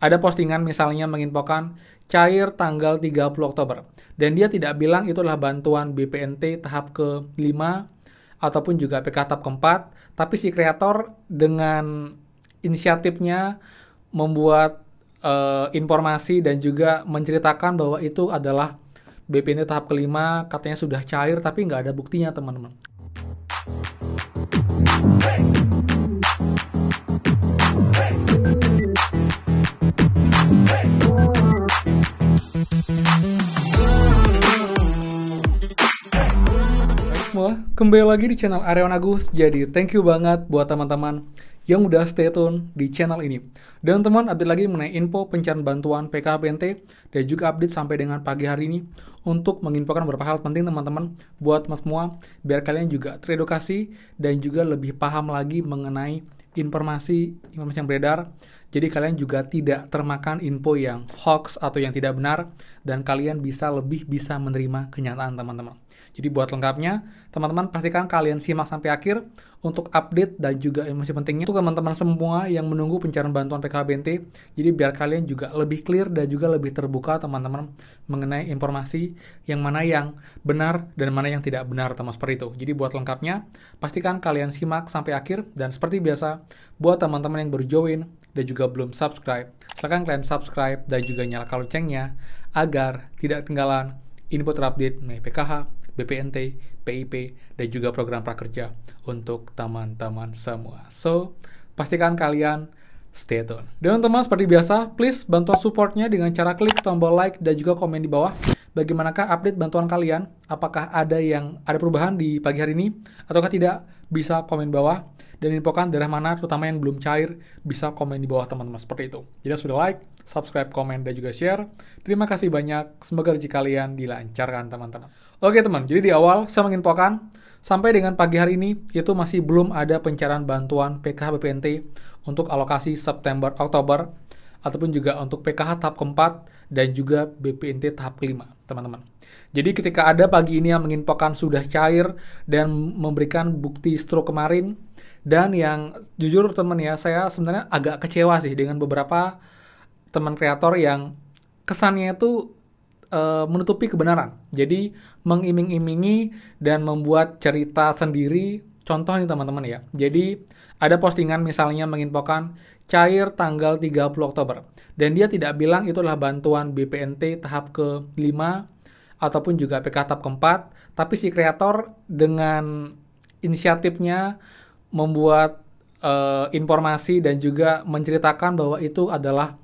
ada postingan misalnya menginfokan cair tanggal 30 Oktober. Dan dia tidak bilang itu adalah bantuan BPNT tahap ke-5 ataupun juga PK tahap ke-4, tapi si kreator dengan inisiatifnya membuat informasi dan juga menceritakan bahwa itu adalah BPNT tahap ke-5, katanya sudah cair tapi nggak ada buktinya, teman-teman. Semua, kembali lagi di channel Aryawan Agus. Jadi thank you banget buat teman-teman yang udah stay tune di channel ini. Dan teman, update lagi mengenai info pencarian bantuan PKBNT dan juga update sampai dengan pagi hari ini untuk menginfokan beberapa hal penting teman-teman buat semua, biar kalian juga teredukasi dan juga lebih paham lagi mengenai informasi yang beredar. Jadi kalian juga tidak termakan info yang hoax atau yang tidak benar, dan kalian lebih bisa menerima kenyataan teman-teman. Jadi buat lengkapnya, teman-teman pastikan kalian simak sampai akhir untuk update dan juga informasi pentingnya untuk teman-teman semua yang menunggu pencarian bantuan PKBNT. Jadi biar kalian juga lebih clear dan juga lebih terbuka teman-teman mengenai informasi yang mana yang benar dan mana yang tidak benar, teman, seperti itu. Jadi buat lengkapnya, pastikan kalian simak sampai akhir, dan seperti biasa, buat teman-teman yang baru join dan juga belum subscribe, silakan kalian subscribe dan juga nyalakan loncengnya agar tidak ketinggalan info terupdate mengenai PKH, BPNT, PIP, dan juga program prakerja untuk teman-teman semua. So, pastikan kalian stay tune. Dan teman-teman, seperti biasa, please bantu supportnya dengan cara klik tombol like dan juga komen di bawah. Bagaimanakah update bantuan kalian? Apakah ada perubahan di pagi hari ini? Ataukah tidak? Bisa komen di bawah. Dan infokan daerah mana, terutama yang belum cair, bisa komen di bawah teman-teman, seperti itu. Jadi sudah like, subscribe, komen, dan juga share. Terima kasih banyak. Semoga rezeki kalian dilancarkan, teman-teman. Oke teman, jadi di awal saya menginfokan sampai dengan pagi hari ini itu masih belum ada pencarian bantuan PKH BPNT untuk alokasi September-Oktober ataupun juga untuk PKH tahap ke-4 dan juga BPNT tahap ke-5, teman-teman. Jadi ketika ada pagi ini yang menginfokan sudah cair dan memberikan bukti stroke kemarin, dan yang jujur teman ya, saya sebenarnya agak kecewa sih dengan beberapa teman kreator yang kesannya itu menutupi kebenaran. Jadi mengiming-imingi dan membuat cerita sendiri. Contoh nih teman-teman ya. Jadi ada postingan misalnya menginfokan cair tanggal 30 Oktober. Dan dia tidak bilang itu adalah bantuan BPNT tahap ke-5 ataupun juga PK tahap ke-4. Tapi si kreator dengan inisiatifnya membuat informasi dan juga menceritakan bahwa itu adalah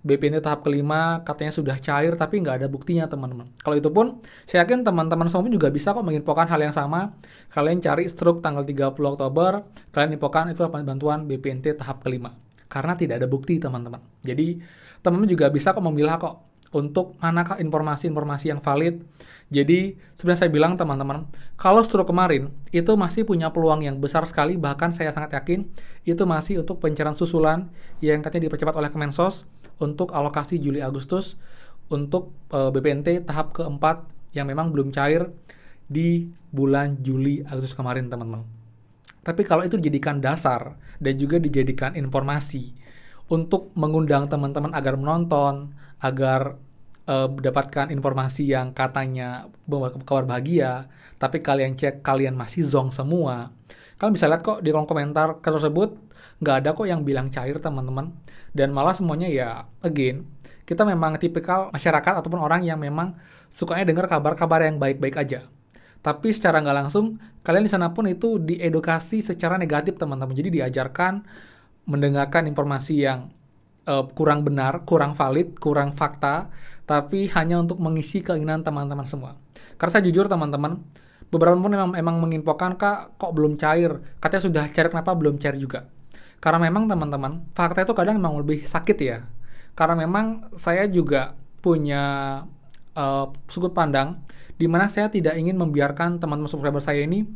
BPNT tahap ke-5, katanya sudah cair tapi nggak ada buktinya, teman-teman. Kalau itu pun, saya yakin teman-teman semua juga bisa kok menginfokan hal yang sama. Kalian cari stroke tanggal 30 Oktober, kalian infokan itu bantuan BPNT tahap ke-5. Karena tidak ada bukti, teman-teman. Jadi, teman-teman juga bisa kok memilah kok untuk manakah informasi-informasi yang valid. Jadi, sebenarnya saya bilang teman-teman, kalau stroke kemarin, itu masih punya peluang yang besar sekali, bahkan saya sangat yakin, itu masih untuk pencarian susulan yang katanya dipercepat oleh Kemensos, untuk alokasi Juli-Agustus untuk BPNT tahap ke-4 yang memang belum cair di bulan Juli-Agustus kemarin, teman-teman. Tapi kalau itu dijadikan dasar dan juga dijadikan informasi untuk mengundang teman-teman agar menonton, agar mendapatkan informasi yang katanya kabar bahagia, tapi kalian cek kalian masih zonk semua. Kalian bisa lihat kok di kolom komentar tersebut, nggak ada kok yang bilang cair, teman-teman. Dan malah semuanya ya, again, kita memang tipikal masyarakat ataupun orang yang memang sukanya dengar kabar-kabar yang baik-baik aja. Tapi secara nggak langsung, kalian di sana pun itu diedukasi secara negatif, teman-teman. Jadi diajarkan mendengarkan informasi yang kurang benar, kurang valid, kurang fakta, tapi hanya untuk mengisi keinginan teman-teman semua. Karena saya jujur, teman-teman, beberapa pun memang menginfokan, Kak, kok belum cair? Katanya sudah cair, kenapa belum cair juga? Karena memang teman-teman, fakta itu kadang memang lebih sakit ya. Karena memang saya juga punya sudut pandang di mana saya tidak ingin membiarkan teman-teman subscriber saya ini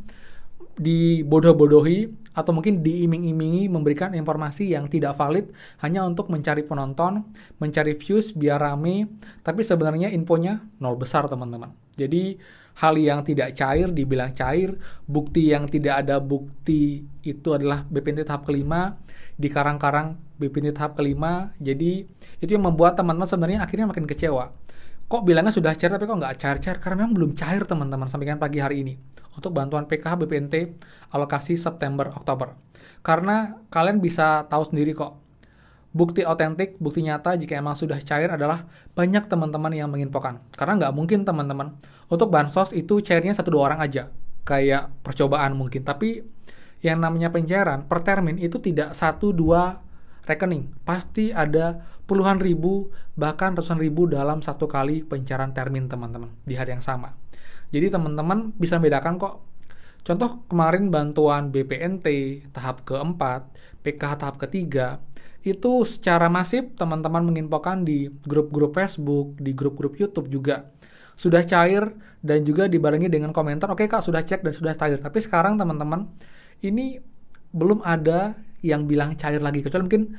dibodoh-bodohi atau mungkin diiming-imingi memberikan informasi yang tidak valid hanya untuk mencari penonton, mencari views biar rame, tapi sebenarnya infonya nol besar, teman-teman. Jadi hal yang tidak cair dibilang cair, bukti yang tidak ada bukti itu adalah BPNT tahap ke-5, dikarang-karang BPNT tahap kelima. Jadi itu yang membuat teman-teman sebenarnya akhirnya makin kecewa. Kok bilangnya sudah cair tapi kok nggak cair-cair? Karena memang belum cair teman-teman sampai dengan pagi hari ini untuk bantuan PKH BPNT alokasi September Oktober. Karena kalian bisa tahu sendiri kok, bukti otentik, bukti nyata jika emang sudah cair adalah banyak teman-teman yang menginfokan. Karena nggak mungkin teman-teman untuk bansos itu cairnya 1-2 orang aja, kayak percobaan mungkin. Tapi yang namanya pencairan per termin itu tidak 1-2 rekening, pasti ada puluhan ribu bahkan ratusan ribu dalam satu kali pencairan termin teman-teman di hari yang sama. Jadi teman-teman bisa membedakan kok. Contoh kemarin bantuan BPNT tahap keempat, PKH tahap ketiga, itu secara masif teman-teman menginfokan di grup-grup Facebook, di grup-grup YouTube juga sudah cair dan juga dibarengi dengan komentar, oke kak sudah cek dan sudah cair. Tapi sekarang teman-teman ini belum ada yang bilang cair lagi, kecuali mungkin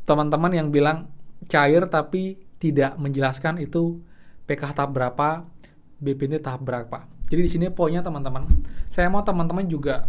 teman-teman yang bilang cair tapi tidak menjelaskan itu PKH tahap berapa, BPNT tahap berapa. Jadi di sini poinnya teman-teman, saya mau teman-teman juga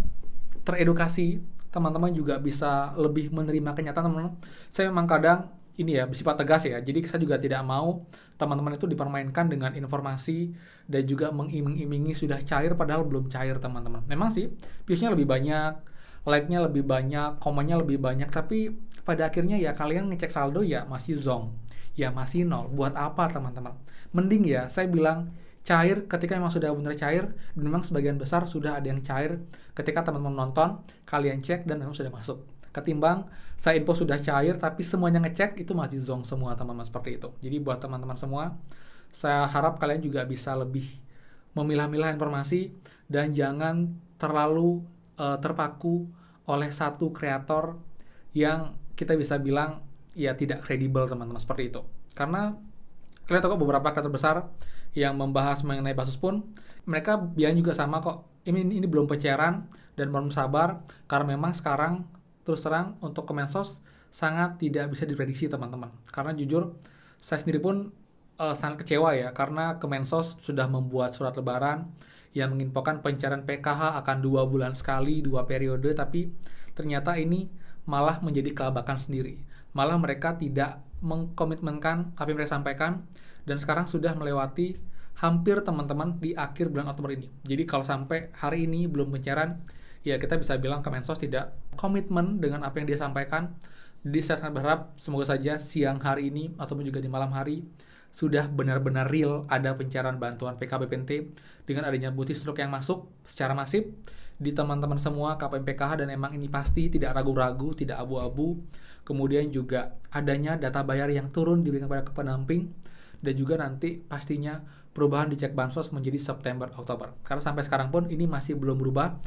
teredukasi, teman-teman juga bisa lebih menerima kenyataan teman-teman. Saya memang kadang ini ya bersifat tegas ya, jadi saya juga tidak mau teman-teman itu dipermainkan dengan informasi dan juga mengiming-imingi sudah cair padahal belum cair teman-teman. Memang sih views-nya lebih banyak, like-nya lebih banyak, komennya lebih banyak, tapi pada akhirnya ya kalian ngecek saldo ya masih zonk, ya masih nol. Buat apa teman-teman? Mending ya saya bilang cair ketika memang sudah benar cair, dan memang sebagian besar sudah ada yang cair ketika teman-teman nonton, kalian cek dan memang sudah masuk. Ketimbang saya info sudah cair tapi semuanya ngecek itu masih zonk semua teman-teman, seperti itu. Jadi buat teman-teman semua, saya harap kalian juga bisa lebih memilah-milah informasi dan jangan terlalu terpaku oleh satu kreator yang kita bisa bilang ya tidak kredibel teman-teman, seperti itu. Karena kalian tahu kok beberapa kreator besar yang membahas mengenai Bansos pun mereka bilang juga sama kok, ini belum pencairan dan belum sabar karena memang sekarang terus terang untuk Kemensos sangat tidak bisa diprediksi teman-teman. Karena jujur saya sendiri pun sangat kecewa ya, karena Kemensos sudah membuat surat lebaran yang menginfokan pencairan PKH akan 2 bulan sekali, 2 periode, tapi ternyata ini malah menjadi kelabakan sendiri. Malah mereka tidak mengkomitmenkan apa yang mereka sampaikan, dan sekarang sudah melewati hampir teman-teman di akhir bulan Oktober ini. Jadi kalau sampai hari ini belum pencairan, ya kita bisa bilang Kemensos tidak komitmen dengan apa yang dia sampaikan. Jadi saya sangat berharap semoga saja siang hari ini ataupun juga di malam hari sudah benar-benar real ada pencairan bantuan PKBPNT dengan adanya bukti struk yang masuk secara masif di teman-teman semua KPM PKH, dan emang ini pasti tidak ragu-ragu, tidak abu-abu. Kemudian juga adanya data bayar yang turun diberikan pada pendamping, dan juga nanti pastinya perubahan di cek bansos menjadi September Oktober. Karena sampai sekarang pun ini masih belum berubah.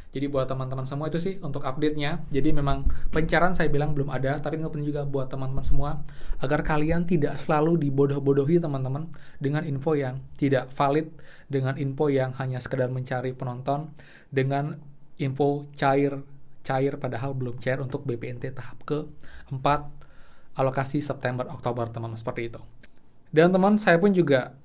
Jadi buat teman-teman semua itu sih untuk update-nya. Jadi memang pencairan saya bilang belum ada, tapi ini penting juga buat teman-teman semua agar kalian tidak selalu dibodoh-bodohi teman-teman dengan info yang tidak valid, dengan info yang hanya sekedar mencari penonton, dengan info cair padahal belum cair untuk BPNT tahap ke-4 alokasi September Oktober teman-teman, seperti itu. Dan teman saya pun juga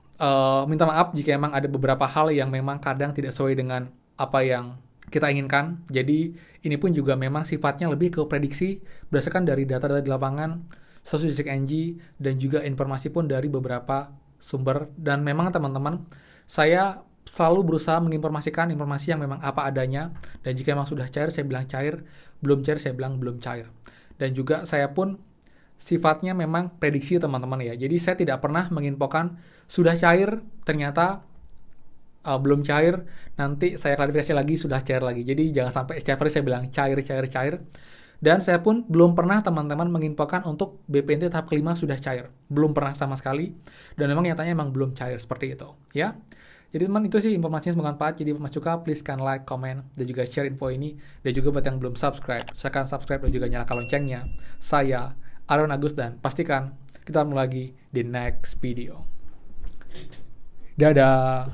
minta maaf jika memang ada beberapa hal yang memang kadang tidak sesuai dengan apa yang kita inginkan. Jadi ini pun juga memang sifatnya lebih ke prediksi berdasarkan dari data-data di lapangan, statistik NG, dan juga informasi pun dari beberapa sumber. Dan memang teman-teman, saya selalu berusaha menginformasikan informasi yang memang apa adanya, dan jika memang sudah cair saya bilang cair, belum cair saya bilang belum cair. Dan juga saya pun sifatnya memang prediksi teman-teman ya. Jadi saya tidak pernah menginfokan sudah cair ternyata belum cair, nanti saya klarifikasi lagi sudah cair lagi. Jadi jangan sampai setiap hari saya bilang cair. Dan saya pun belum pernah teman-teman menginfokan untuk BPNT tahap kelima sudah cair. Belum pernah sama sekali. Dan memang nyatanya memang belum cair, seperti itu ya. Jadi teman, itu sih informasinya, semoga bermanfaat. Jadi Mas Cuka, please kan like, comment, dan juga share info ini. Dan juga buat yang belum subscribe, silakan subscribe dan juga nyalakan loncengnya. Saya Aaron Agus, dan pastikan kita ketemu lagi di next video. Dadah.